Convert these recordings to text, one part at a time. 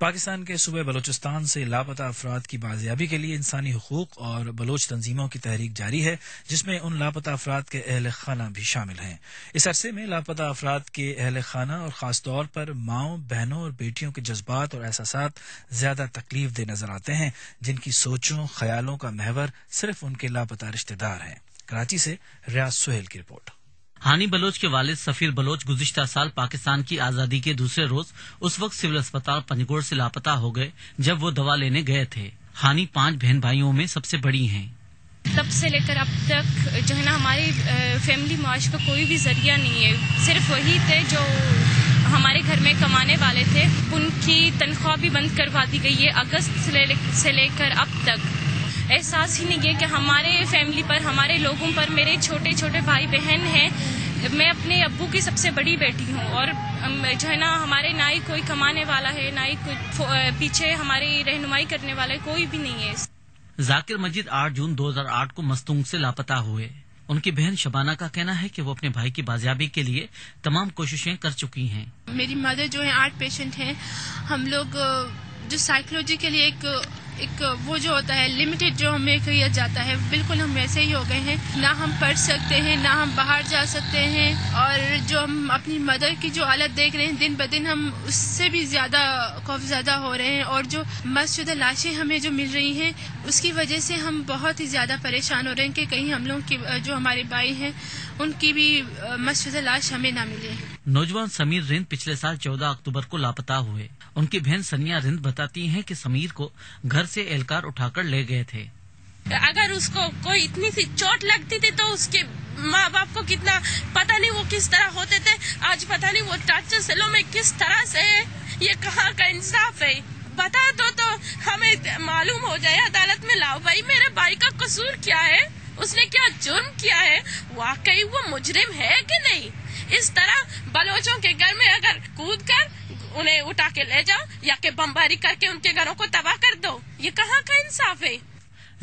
پاکستان کے صوبے بلوچستان سے لاپتہ افراد کی بازیابی کے لیے انسانی حقوق اور بلوچ تنظیموں کی تحریک جاری ہے، جس میں ان لاپتہ افراد کے اہل خانہ بھی شامل ہیں۔ اس عرصے میں لاپتہ افراد کے اہل خانہ اور خاص طور پر ماؤں، بہنوں اور بیٹیوں کے جذبات اور احساسات زیادہ تکلیف دہ نظر آتے ہیں، جن کی سوچوں، خیالوں کا محور صرف ان کے لاپتہ رشتہ دار ہیں۔ کراچی سے ریاض سہیل کی رپورٹ۔ ہانی بلوچ کے والد سفیر بلوچ گزشتہ سال پاکستان کی آزادی کے دوسرے روز اس وقت سول اسپتال پنجگور سے لاپتہ ہو گئے جب وہ دوا لینے گئے تھے۔ ہانی 5 بہن بھائیوں میں سب سے بڑی ہیں۔ تب سے لے کر اب تک جو ہے نا ہماری فیملی معاش کا کوئی بھی ذریعہ نہیں ہے، صرف وہی تھے جو ہمارے گھر میں کمانے والے تھے۔ ان کی تنخواہ بھی بند کروا دی گئی ہے اگست سے لے کر اب تک۔ احساس ہی نہیں ہے کہ ہمارے فیملی پر، ہمارے لوگوں پر، میرے چھوٹے چھوٹے بھائی بہن ہیں، میں اپنے ابو کی سب سے بڑی بیٹی ہوں، اور جو ہے نا ہمارے نہ ہی کوئی کمانے والا ہے، نہ ہی کوئی پیچھے ہماری رہنمائی کرنے والا ہے، کوئی بھی نہیں ہے۔ ذاکر مجید 8 جون 2008 کو مستونگ سے لاپتہ ہوئے۔ ان کی بہن شبانہ کا کہنا ہے کہ وہ اپنے بھائی کی بازیابی کے لیے تمام کوششیں کر چکی ہیں۔ میری مدر جو ہے 8 پیشنٹ ہیں، ہم لوگ جو سائیکولوجی کے لیے ایک وہ جو ہوتا ہے لمیٹڈ جو ہمیں کیا جاتا ہے، بالکل ہم ویسے ہی ہو گئے ہیں، نہ ہم پڑھ سکتے ہیں، نہ ہم باہر جا سکتے ہیں، اور جو ہم اپنی مدر کی جو حالت دیکھ رہے ہیں دن بدن، ہم اس سے بھی زیادہ خوفزدہ ہو رہے ہیں، اور جو مست شدہ لاشیں ہمیں جو مل رہی ہیں اس کی وجہ سے ہم بہت ہی زیادہ پریشان ہو رہے ہیں کہ کہیں ہم لوگ کی جو ہمارے بھائی ہیں ان کی بھی مست شدہ لاش ہمیں نہ ملے۔ نوجوان سمیر رند پچھلے سال 14 اکتوبر کو لاپتہ ہوئے۔ ان کی بہن سنیا رند بتاتی ہیں کہ سمیر کو گھر سے اہلکار اٹھا کر لے گئے تھے۔ اگر اس کو کوئی اتنی سی چوٹ لگتی تھی تو اس کے ماں باپ کو کتنا پتہ نہیں وہ کس طرح ہوتے تھے، آج پتہ نہیں وہ ٹارچر سیلوں میں کس طرح سے ہے۔ یہ کہاں کا انصاف ہے؟ بتا دو تو ہمیں معلوم ہو جائے، عدالت میں لاؤ بھائی، میرے بھائی کا قصور کیا ہے، اس نے کیا جرم کیا ہے، واقعی وہ مجرم ہے کہ نہیں۔ اس طرح بلوچوں کے گھر میں اگر کود کر انہیں اٹھا کے لے جاؤ یا کہ بمباری کر کے ان کے گھروں کو تباہ کر دو، یہ کہاں کا انصاف ہے؟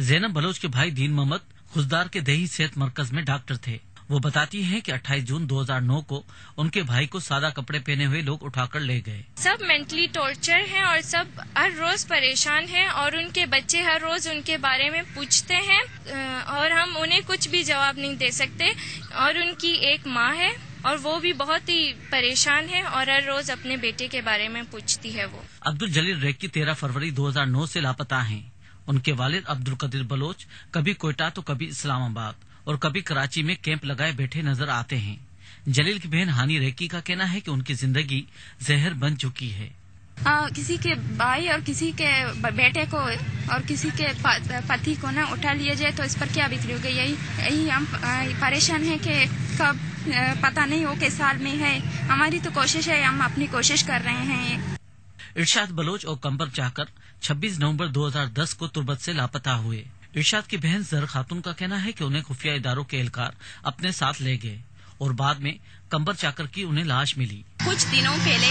زینب بلوچ کے بھائی دین محمد خزدار کے دیہی صحت مرکز میں ڈاکٹر تھے۔ وہ بتاتی ہیں کہ 28 جون 2009 کو ان کے بھائی کو سادہ کپڑے پہنے ہوئے لوگ اٹھا کر لے گئے۔ سب مینٹلی ٹارچر ہیں اور سب ہر روز پریشان ہیں، اور ان کے بچے ہر روز ان کے بارے میں پوچھتے ہیں، اور ہم انہیں کچھ بھی جواب نہیں دے سکتے، اور ان کی ایک ماں ہے اور وہ بھی بہت ہی پریشان ہے اور ہر روز اپنے بیٹے کے بارے میں پوچھتی ہے۔ وہ عبدالجلیل ریکی 13 فروری 2009 سے لاپتہ ہیں۔ ان کے والد عبدالقدیر بلوچ کبھی کوئٹہ تو کبھی اسلام آباد اور کبھی کراچی میں کیمپ لگائے بیٹھے نظر آتے ہیں۔ جلیل کی بہن ہانی ریکی کا کہنا ہے کہ ان کی زندگی زہر بن چکی ہے۔ کسی کے بھائی اور کسی کے بیٹے کو اور کسی کے پتی کو نہ اٹھا لیا جائے تو اس پر کیا بکری ہوگی۔ یہی ہم پریشان ہیں کہ کب پتہ نہیں ہو کہ سال میں ہے۔ ہماری تو کوشش ہے، ہم اپنی کوشش کر رہے ہیں۔ ارشاد بلوچ اور کمبر چاکر 26 نومبر 2010 کو تربت سے لاپتہ ہوئے۔ ارشاد کی بہن زر خاتون کا کہنا ہے کہ انہیں خفیہ اداروں کے اہلکار اپنے ساتھ لے گئے اور بعد میں کمبر چاکر کی انہیں لاش ملی۔ کچھ دنوں پہلے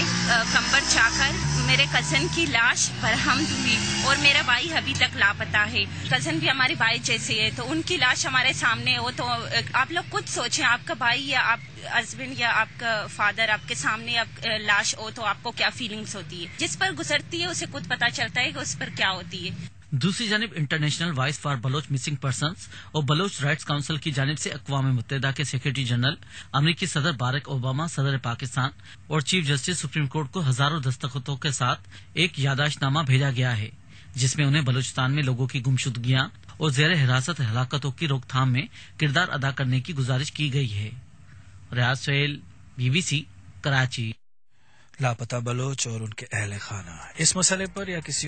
کمبر چاکر میرے کزن کی لاش برہمد ہوئی اور میرا بھائی ابھی تک لاپتہ ہے۔ کزن بھی ہمارے بھائی جیسے ہے، تو ان کی لاش ہمارے سامنے ہو تو آپ لوگ خود سوچیں، آپ کا بھائی یا آپ ہسبینڈ یا آپ کا فادر آپ کے سامنے اب لاش ہو تو آپ کو کیا فیلنگس ہوتی ہے۔ جس پر گزرتی ہے اسے خود پتا چلتا ہے کہ اس پر کیا ہوتی ہے۔ دوسری جانب international voice for Baloch missing persons اور بلوچ رائٹس کونسل کی جانب سے اقوام متحدہ کے سیکرٹری جنرل، امریکی صدر باراک اوباما، صدر پاکستان اور چیف جسٹس سپریم کورٹ کو ہزاروں دستخطوں کے ساتھ ایک یادداشت نامہ بھیجا گیا ہے، جس میں انہیں بلوچستان میں لوگوں کی گمشدگیاں اور زیر حراست ہلاکتوں کی روک تھام میں کردار ادا کرنے کی گزارش کی گئی ہے۔ ریاض سہیل، BBC، کراچی۔ لاپتہ بلوچ اور ان کے اہل خانہ، اس مسئلے پر یا کسی